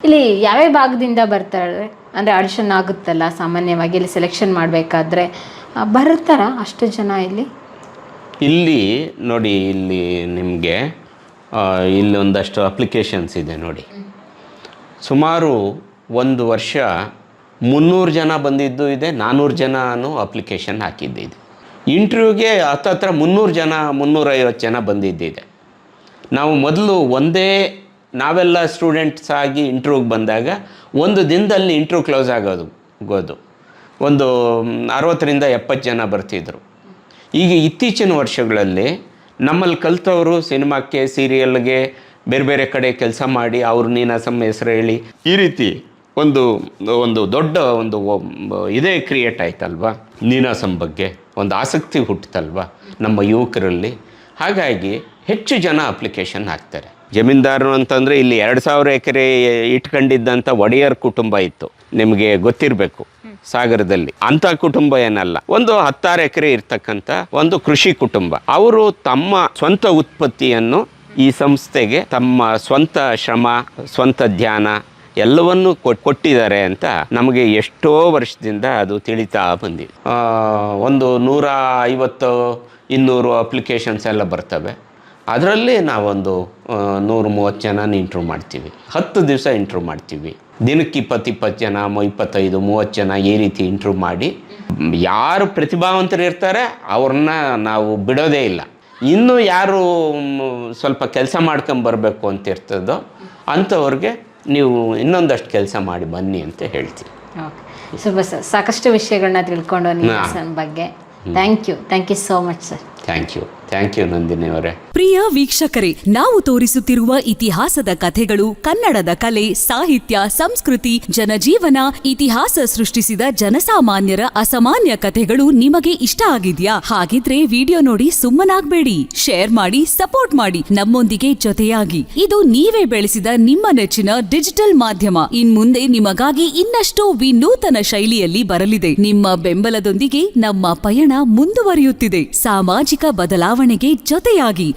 ಇಲ್ಲಿ ಯಾವ್ಯಾವ ಭಾಗದಿಂದ ಬರ್ತಾರೆ ಅಂದರೆ ಆಡಿಷನ್ ಆಗುತ್ತಲ್ಲ ಸಾಮಾನ್ಯವಾಗಿ ಇಲ್ಲಿ ಸೆಲೆಕ್ಷನ್ ಮಾಡಬೇಕಾದ್ರೆ ಬರ್ತಾರ ಅಷ್ಟು ಜನ ಇಲ್ಲಿ ನೋಡಿ, ಇಲ್ಲಿ ನಿಮಗೆ ಇಲ್ಲಿ ಒಂದಷ್ಟು ಅಪ್ಲಿಕೇಶನ್ಸ್ ಇದೆ ನೋಡಿ. ಸುಮಾರು ಒಂದು ವರ್ಷ 300 ಜನ ಬಂದಿದ್ದು ಇದೆ, 400 ಜನನೂ ಅಪ್ಲಿಕೇಶನ್ ಹಾಕಿದ್ದಿದೆ. ಇಂಟರ್ವ್ಯೂಗೆ ಹತ್ತತ್ರ 300 ಜನ 350 ಜನ ಬಂದಿದ್ದಿದೆ. ನಾವು ಮೊದಲು ನಾವೆಲ್ಲ ಸ್ಟೂಡೆಂಟ್ಸ್ ಆಗಿ ಇಂಟರ್ವ್ಯೂಗೆ ಬಂದಾಗ ಒಂದು ದಿನದಲ್ಲಿ ಇಂಟರ್ವ್ಯೂ ಕ್ಲೋಸ್ ಆಗೋದು ಒಂದು 60ರಿಂದ 70 ಜನ ಬರ್ತಿದ್ರು. ಈಗ ಇತ್ತೀಚಿನ ವರ್ಷಗಳಲ್ಲಿ ನಮ್ಮಲ್ಲಿ ಕಲಿತವರು ಸಿನಿಮಾಕ್ಕೆ, ಸೀರಿಯಲ್ಗೆ, ಬೇರೆ ಬೇರೆ ಕಡೆ ಕೆಲಸ ಮಾಡಿ ಅವರು ನೀನಾಸಂ ಹೆಸರು ಹೇಳಿ ಈ ರೀತಿ ಒಂದು ದೊಡ್ಡ ಇದೇ ಕ್ರಿಯೇಟ್ ಆಯ್ತಲ್ವ, ನೀನಾಸಂ ಬಗ್ಗೆ ಒಂದು ಆಸಕ್ತಿ ಹುಟ್ಟುತ್ತಲ್ವ ನಮ್ಮ ಯುವಕರಲ್ಲಿ. ಹಾಗಾಗಿ ಹೆಚ್ಚು ಜನ ಅಪ್ಲಿಕೇಶನ್ ಹಾಕ್ತಾರೆ. ಜಮೀನ್ದಾರರು ಅಂತಂದರೆ ಇಲ್ಲಿ 2000 ಎಕರೆ ಇಟ್ಕೊಂಡಿದ್ದಂಥ ಒಡೆಯರ್ ಕುಟುಂಬ ಇತ್ತು, ನಿಮಗೆ ಗೊತ್ತಿರಬೇಕು ಸಾಗರದಲ್ಲಿ. ಅಂಥ ಕುಟುಂಬ ಏನಲ್ಲ, ಒಂದು 10 ಎಕರೆ ಇರ್ತಕ್ಕಂಥ ಒಂದು ಕೃಷಿ ಕುಟುಂಬ. ಅವರು ತಮ್ಮ ಸ್ವಂತ ಉತ್ಪತ್ತಿಯನ್ನು ಈ ಸಂಸ್ಥೆಗೆ ತಮ್ಮ ಸ್ವಂತ ಶ್ರಮ, ಸ್ವಂತ ಧ್ಯಾನ ಎಲ್ಲವನ್ನೂ ಕೊಟ್ಟಿದ್ದಾರೆ ಅಂತ ನಮಗೆ ಎಷ್ಟೋ ವರ್ಷದಿಂದ ಅದು ತಿಳಿತಾ ಬಂದಿದೆ. ಒಂದು 150-200 ಅಪ್ಲಿಕೇಶನ್ಸ್ ಎಲ್ಲ ಬರ್ತವೆ. ಅದರಲ್ಲಿ ನಾವೊಂದು 130 ಜನನ ಇಂಟ್ರ್ಯೂ ಮಾಡ್ತೀವಿ. 10 ದಿವಸ ಇಂಟ್ರ್ಯೂ ಮಾಡ್ತೀವಿ. ದಿನಕ್ಕೆ 20 ಜನ, 25-30 ಜನ ಈ ರೀತಿ ಇಂಟ್ರ್ಯೂ ಮಾಡಿ ಯಾರು ಪ್ರತಿಭಾವಂತರು ಇರ್ತಾರೆ ಅವ್ರನ್ನ ನಾವು ಬಿಡೋದೇ ಇಲ್ಲ. ಇನ್ನೂ ಯಾರು ಸ್ವಲ್ಪ ಕೆಲಸ ಮಾಡ್ಕೊಂಬರ್ಬೇಕು ಅಂತ ಇರ್ತದೋ ಅಂಥವ್ರಿಗೆ ನೀವು ಇನ್ನೊಂದಷ್ಟು ಕೆಲಸ ಮಾಡಿ ಬನ್ನಿ ಅಂತ ಹೇಳ್ತೀವಿ. ಓಕೆ, ಸಾಕಷ್ಟು ವಿಷಯಗಳನ್ನ ತಿಳ್ಕೊಂಡು ನೀನಾಸಂ ಬಗ್ಗೆ. Thank you so much sir. Thank you Nandini ಅವರೇ. ಪ್ರಿಯ ವೀಕ್ಷಕರೇ, ನಾವು ತೋರಿಸುತ್ತಿರುವ ಇತಿಹಾಸದ ಕಥೆಗಳು ಕನ್ನಡದ ಕಲೆ, ಸಾಹಿತ್ಯ, ಸಂಸ್ಕೃತಿ, ಜನಜೀವನ, ಇತಿಹಾಸ ಸೃಷ್ಟಿಸಿದ ಜನಸಾಮಾನ್ಯರ ಅಸಾಮಾನ್ಯ ಕಥೆಗಳು ನಿಮಗೆ ಇಷ್ಟ ಆಗಿದ್ಯಾ? ಹಾಗಿದ್ರೆ ವಿಡಿಯೋ ನೋಡಿ ಸುಮ್ಮನಾಗ್ಬೇಡಿ, ಶೇರ್ ಮಾಡಿ, ಸಪೋರ್ಟ್ ಮಾಡಿ, ನಮ್ಮೊಂದಿಗೆ ಜೊತೆಯಾಗಿ. ಇದು ನೀವೇ ಬೆಳೆಸಿದ ನಿಮ್ಮ ನೆಚ್ಚಿನ ಡಿಜಿಟಲ್ ಮಾಧ್ಯಮ. ಇನ್ಮುಂದೆ ನಿಮಗಾಗಿ ಇನ್ನಷ್ಟು ವಿನೂತನ ಶೈಲಿಯಲ್ಲಿ ಬರಲಿದೆ. ನಿಮ್ಮ ಬೆಂಬಲದೊಂದಿಗೆ ನಮ್ಮ ಪಯಣ ಮುಂದುವರಿಯುತ್ತಿದೆ. ಸಾಮಾಜಿಕ ಬದಲಾವಣೆಗೆ ಜೊತೆಯಾಗಿ